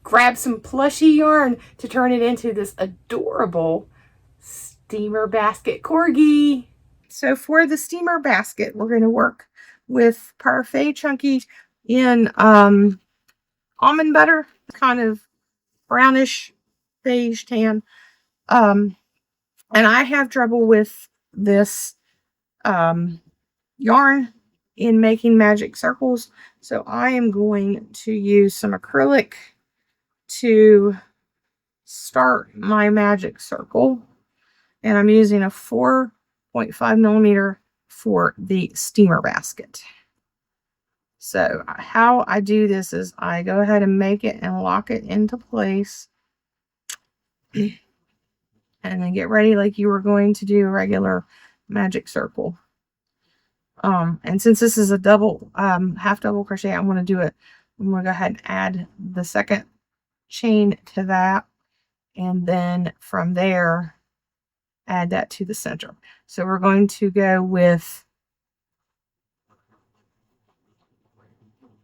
grab some plushy yarn to turn it into this adorable steamer basket corgi. So for the steamer basket, we're going to work with Parfait Chunky in almond butter, kind of brownish beige tan. And I have trouble with this yarn in making magic circles, so I am going to use some acrylic to start my magic circle, and I'm using a 4.5 millimeter for the steamer basket. So how I do this is I go ahead and make it and lock it into place, and then get ready like you were going to do a regular magic circle. And since this is a double, half double crochet, I'm going to do it. I'm going to go ahead and add the second chain to that, and then from there add that to the center. So we're going to go with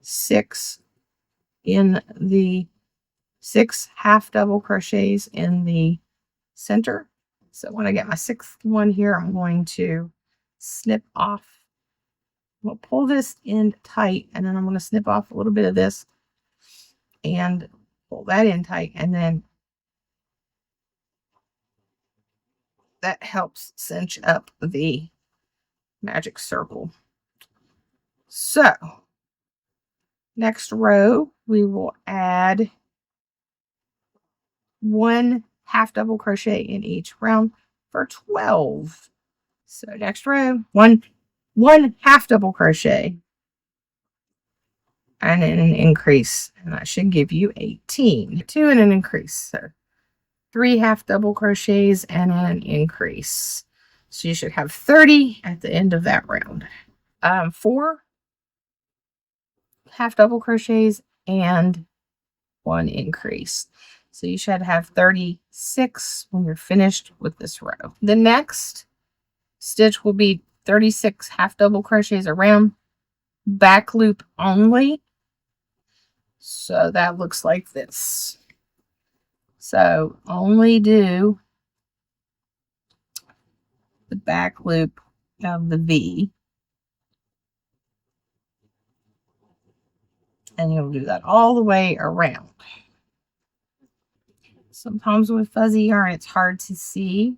6 half double crochets in the center. So when I get my 6th one here, I'm going to snip off. We'll pull this in tight, and then I'm going to snip off a little bit of this and pull that in tight, and then that helps cinch up the magic circle. So next row, we will add 1 half double crochet in each round for 12. So next row, one half double crochet and then an increase, and that should give you 18. 2 and an increase. So 3 half double crochets and an increase. So you should have 30 at the end of that round. 4 half double crochets and 1 increase. So you should have 36 when you're finished with this row. The next stitch will be 36 half double crochets around, back loop only. So that looks like this. So only do the back loop of the V, and you'll do that all the way around. Sometimes with fuzzy yarn, it's hard to see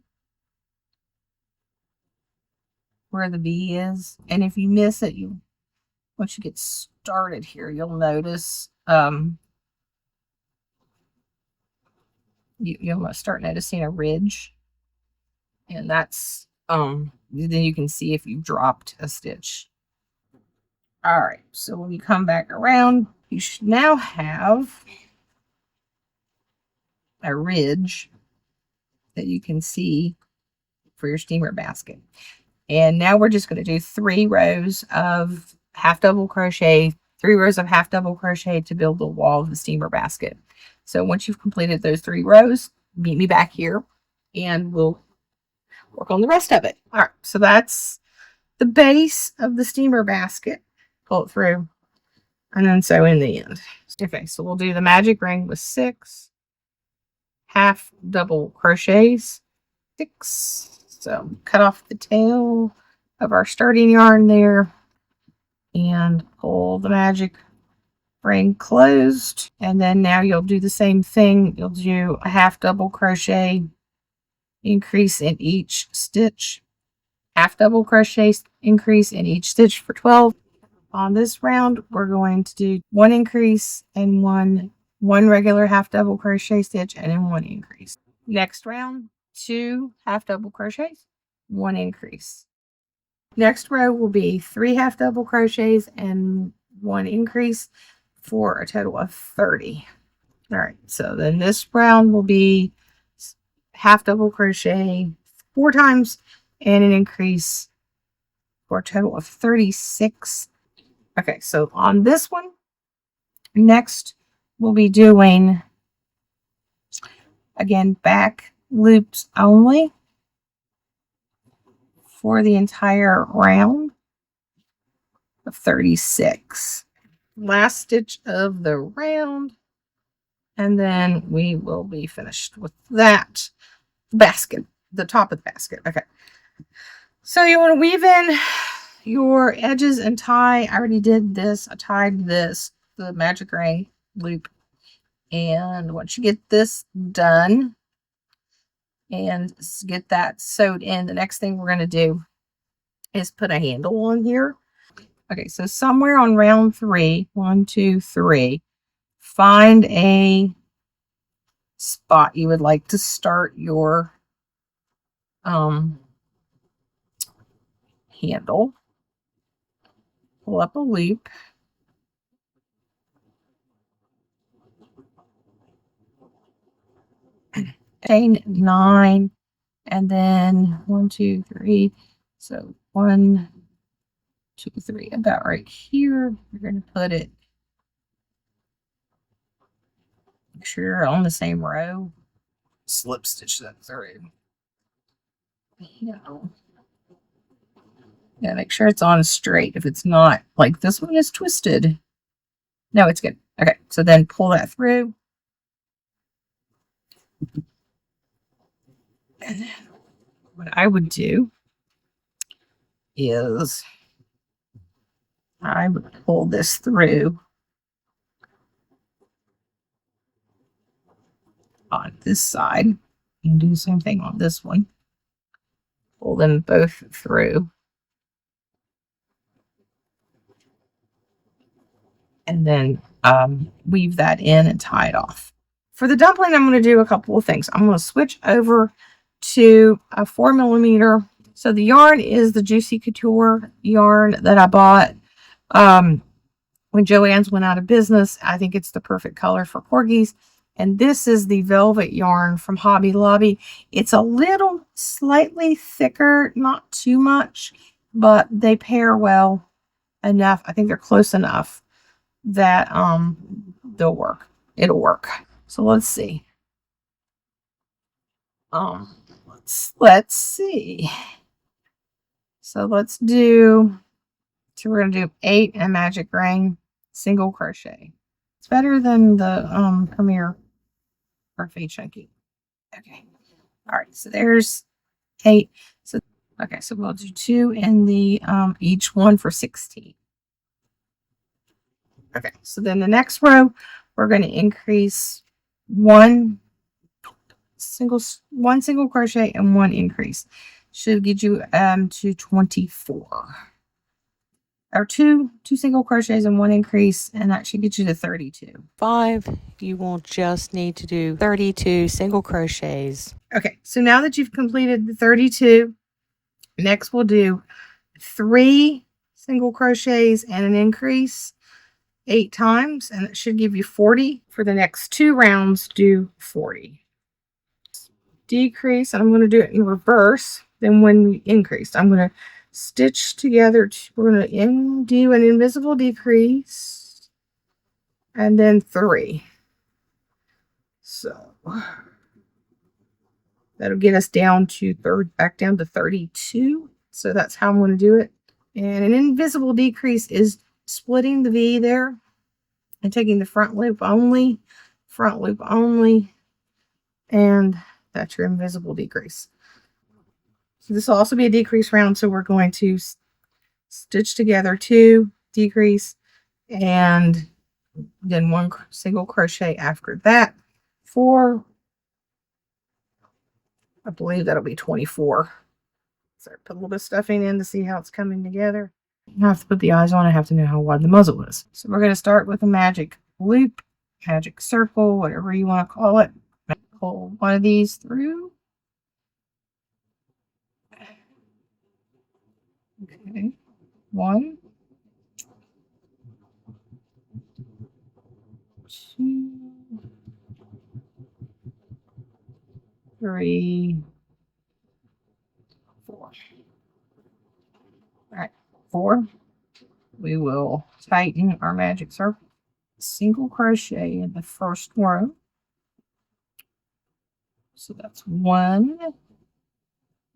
where the V is, and if you miss it, once you get started here, you'll notice you'll start noticing a ridge, and that's then you can see if you've dropped a stitch. All right, so when you come back around, you should now have a ridge that you can see for your steamer basket. And now we're just going to do 3 rows of half double crochet, 3 rows of half double crochet to build the wall of the steamer basket. So once you've completed those 3 rows, meet me back here and we'll work on the rest of it. All right, so that's the base of the steamer basket. Pull it through and then sew in the end. Okay, so we'll do the magic ring with 6 half double crochets. 6. So cut off the tail of our starting yarn there and pull the magic ring closed. And then now you'll do the same thing. You'll do a half double crochet increase in each stitch, half double crochet increase in each stitch for 12. On this round, we're going to do 1 increase and one regular half double crochet stitch and then 1 increase. Next round, 2 half double crochets, 1 increase. Next row will be 3 half double crochets and 1 increase for a total of 30. All right, so then this round will be half double crochet 4 times and an increase for a total of 36. Okay, so on this one, next we'll be doing, again, back loops only for the entire round of 36. Last stitch of the round, And then we will be finished with that basket, the top of the basket. Okay. So you want to weave in your edges and tie. I already did this. I tied this, the magic ring loop. And once you get this done and get that sewed in, the next thing we're going to do is put a handle on here. Okay, so somewhere on round 3, 1, 2, 3, find a spot you would like to start your handle. Pull up a loop. Chain 9, and then 1, 2, 3. So 1, 2, 3, about right here. You're going to put it. Make sure you're on the same row. Slip stitch that through. Yeah, make sure it's on straight. If it's not, like this one is twisted. No, it's good. Okay, so then pull that through. And then what I would do is I would pull this through on this side and do the same thing on this one. Pull them both through. And then weave that in and tie it off. For the dumpling, I'm going to do a couple of things. I'm going to switch over to a 4mm. So the yarn is the Juicy Couture yarn that I bought when Joann's went out of business. I think it's the perfect color for corgis. And this is the velvet yarn from Hobby Lobby. It's a little slightly thicker, not too much, but they pair well enough. I think they're close enough that they'll work. It'll work. So let's see. Let's see. So let's do. So we're gonna do 8 and magic ring single crochet. It's better than the Premier Perfect Chunky. Okay. All right. So there's 8. So okay. So we'll do 2 in the each one for 16. Okay. So then the next row, we're going to increase one single crochet and 1 increase. Should get you to 24. Or two single crochets and 1 increase, and that should get you to 32. 5, you will just need to do 32 single crochets. Okay, so now that you've completed the 32, next we'll do 3 single crochets and an increase 8 times, and it should give you 40. For the next 2 rounds, do 40. Decrease, and I'm going to do it in reverse. Then when we increase, I'm going to stitch together. We're going to do an invisible decrease, and then 3. So that'll get us down to back down to 32. So that's how I'm going to do it. And an invisible decrease is splitting the V there and taking the front loop only, and that's your invisible decrease. So this will also be a decrease round, so we're going to stitch together 2, decrease, and then 1 single crochet after that for, I believe that'll be 24. So put a little bit of stuffing in to see how it's coming together. I have to put the eyes on. I have to know how wide the muzzle is. So we're going to start with a magic loop, magic circle, whatever you want to call it. Pull one of these through. Okay, 1, 2, 3, 4. All right, 4. We will tighten our magic circle. Single crochet in the first row. So that's 1.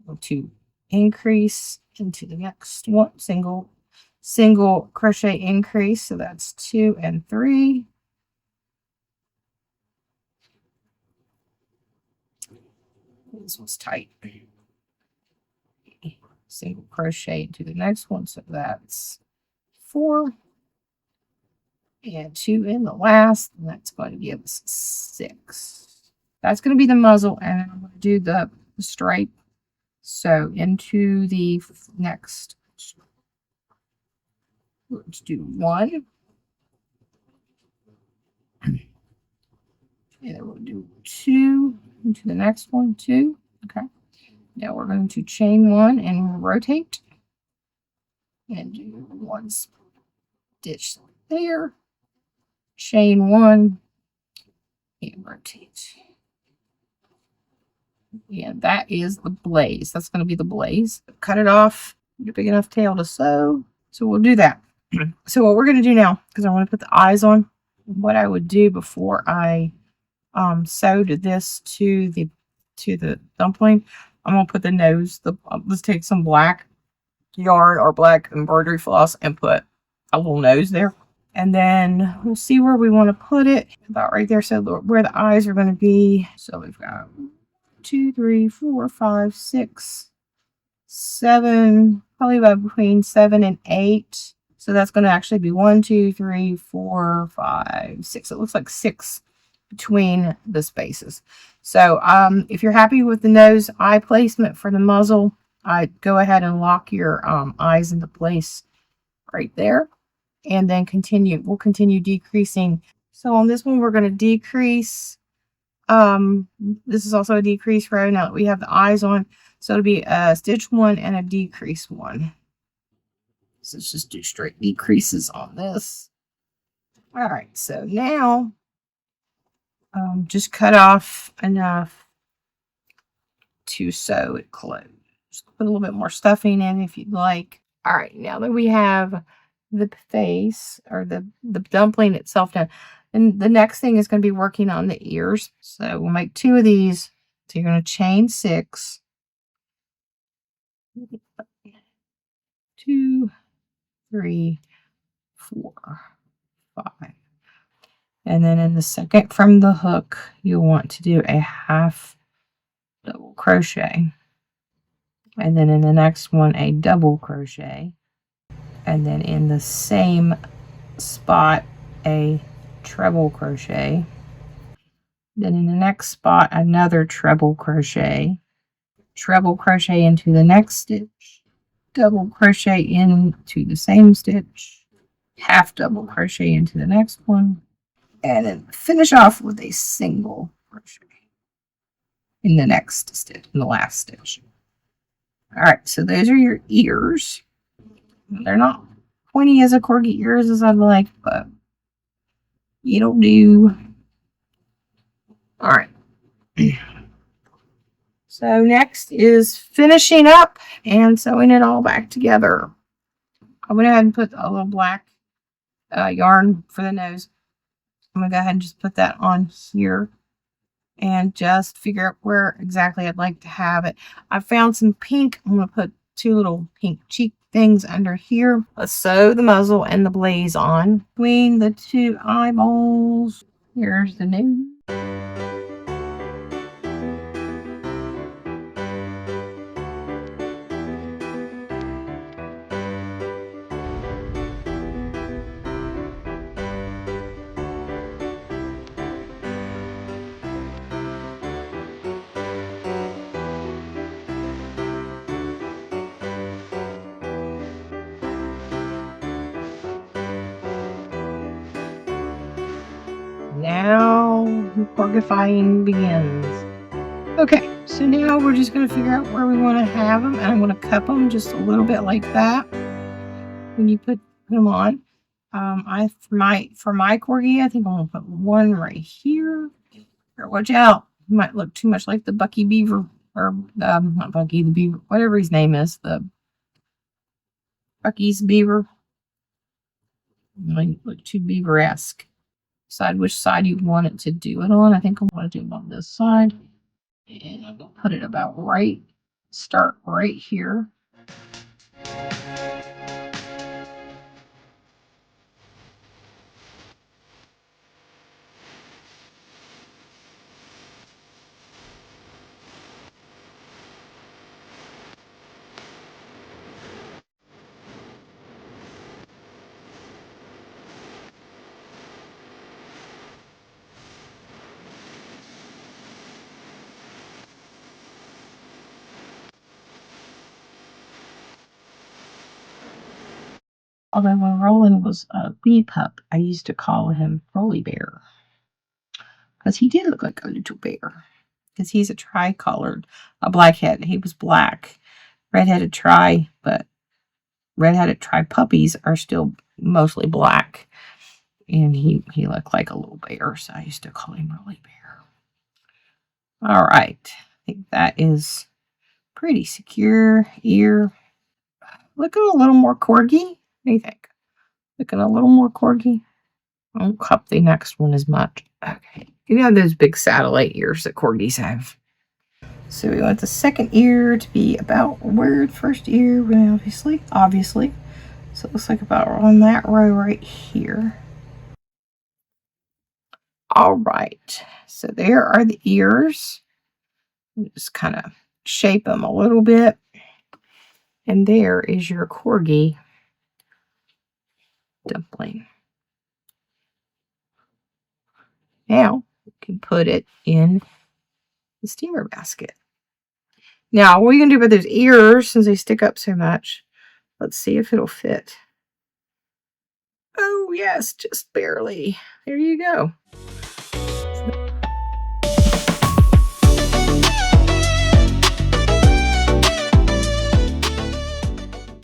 Go to increase into the next one. Single crochet increase. So that's 2 and 3. This one's tight. Single crochet into the next one, so that's 4 and 2 in the last, and that's going to give us 6. That's going to be the muzzle, and I'm going to do the stripe. So into the next, let's do 1, and then we'll do 2 into the next one, 2. Okay. Now we're going to chain 1 and rotate, and do 1 stitch there, chain 1, and rotate. And that is the blaze. That's going to be the blaze. Cut it off. Get a big enough tail to sew. So we'll do that. So what we're going to do now, because I want to put the eyes on, what I would do before I sewed this to the dumpling, I'm going to put the nose. Let's take some black yarn or black embroidery floss and put a little nose there. And then we'll see where we want to put it. About right there. So where the eyes are going to be. So we've got 2, 3, 4, 5, 6, 7, probably about between 7 and 8. So that's going to actually be 1, 2, 3, 4, 5, 6. It looks like 6 between the spaces. So if you're happy with the nose eye placement for the muzzle, I'd go ahead and lock your eyes into place right there, and then continue. We'll continue decreasing. So on this one, we're going to decrease. This is also a decrease row now that we have the eyes on. So it'll be a stitch 1 and a decrease 1. So let's just do straight decreases on this. All right, so now just cut off enough to sew it closed. Just put a little bit more stuffing in if you'd like. All right, now that we have the face or the dumpling itself done, and the next thing is going to be working on the ears. So we'll make 2 of these. So you're going to chain 6. 2, 3, 4, 5. And then in the second from the hook, you'll want to do a half double crochet. And then in the next one, a double crochet. And then in the same spot, a treble crochet. Then in the next spot, another treble crochet into the next stitch, double crochet into the same stitch, half double crochet into the next one, and then finish off with a single crochet in the next stitch, in the last stitch. All right, so those are your ears. They're not pointy as a corgi ears as I'd like, but it'll do. All right. So next is finishing up and sewing it all back together. I went ahead and put a little black yarn for the nose. I'm going to go ahead and just put that on here and just figure out where exactly I'd like to have it. I found some pink. I'm going to put 2 little pink cheek things under here. Let's sew the muzzle and the blaze on between the 2 eyeballs. Here's the nose. Now corgifying begins. Okay, so now we're just going to figure out where we want to have them, and I'm going to cup them just a little bit like that when you put them on. For my corgi, I think I'm going to put 1 right here. Watch out, it might look too much like the Bucky Beaver, or not Bucky the Beaver, whatever his name is, the Bucky's Beaver. It might look too beaver-esque. Decide which side you want it to do it on. I think I want to do it on this side. And I'm going to put it about right. Start right here. Although when Roland was a wee pup, I used to call him Rolly Bear. Because he did look like a little bear. Because he's a tri-colored, a blackhead. He was black. Red-headed tri, but red-headed tri puppies are still mostly black. And he looked like a little bear, so I used to call him Rolly Bear. All right. I think that is pretty secure ear. Looking a little more corgi. What do you think? Looking a little more corgi. I won't cup the next one as much. Okay. You know those big satellite ears that corgis have. So we want the second ear to be about where the first ear went, obviously. So it looks like about on that row right here. All right. So there are the ears. Just kind of shape them a little bit. And there is your corgi dumpling. Now you can put it in the steamer basket. Now, what are you going to do about those ears since they stick up so much? Let's see if it'll fit. Oh, yes, just barely. There you go.